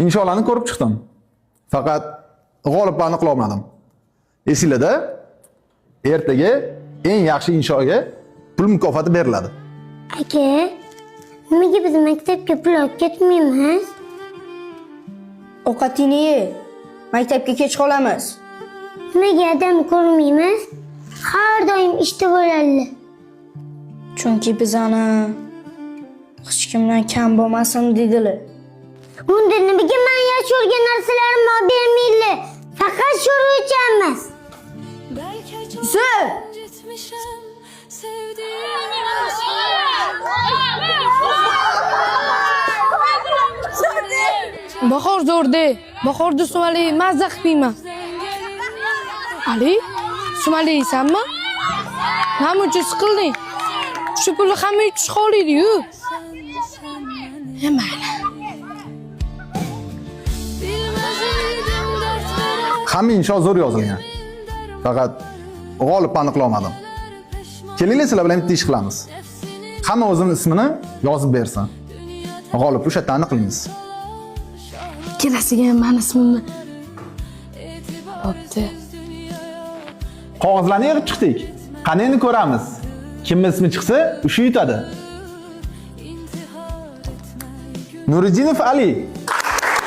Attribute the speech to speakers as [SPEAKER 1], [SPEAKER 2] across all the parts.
[SPEAKER 1] insholarni ko'rib chiqdim. Faqat g'olibni aniqlay olmadim. Esinglarda, ertaga eng yaxshi inshoga pul mukofoti beriladi.
[SPEAKER 2] Aka, nimaga biz maktabga pul olib ketmaymiz?
[SPEAKER 3] Ovqatingni ye. Maktabga kech qolamiz.
[SPEAKER 2] Nimaga adam ko'rmaymiz? Har doim ishda bo'ladi.
[SPEAKER 3] Chunki bizani hech kimdan kam bo'lmasin dedilar.
[SPEAKER 2] Unda nimaga men yaxshi ko'rgan narsalarimni olib bermaydilar? Faqat sho'rva ichamiz.
[SPEAKER 3] Zil!
[SPEAKER 4] Bahor zo'rda. Bahorda sumali mazza qilmayman. Ali, sumali yeysanmi? Namuncha siqilding. Shu pulni hamma yutish qoliydi-yu. Mayli.
[SPEAKER 1] Hamma insho zo'r yozilgan. Faqat g'olibni aniqlay olmadim. Kelinglar sizlar bilan bitta ish qilamiz. Hamma o'zining ismini yozib bersin. G'olibni o'sha yerda aniqlaymiz.
[SPEAKER 4] Kelasiga meni ismimni bo'pti.
[SPEAKER 1] Qog'ozlarni yig'ib chiqdik. Qani endi ko'ramiz. Kimning ismi chiqsa, o'sha yutadi. Nuriddinov Ali.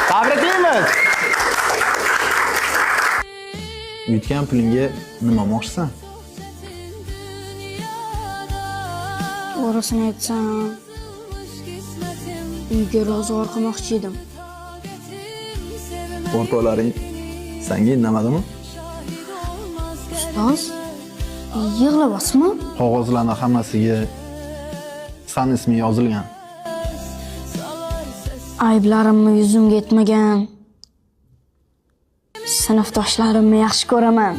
[SPEAKER 1] Tabriklaymiz. Yutgan pulingga nima olmoqchisan?
[SPEAKER 3] To'g'risini aytsam, uyga ro'zg'or qilmoqchi edim.
[SPEAKER 1] O'rtoqlaring senga indamadimi?
[SPEAKER 3] Ustoz, yig'layapsizmi?
[SPEAKER 1] Qog'ozlarning hammasiga san ismi yozilgan.
[SPEAKER 3] Ayblarimni yuzimga yetmagan. Sinfdoshlarimni yaxshi ko'raman.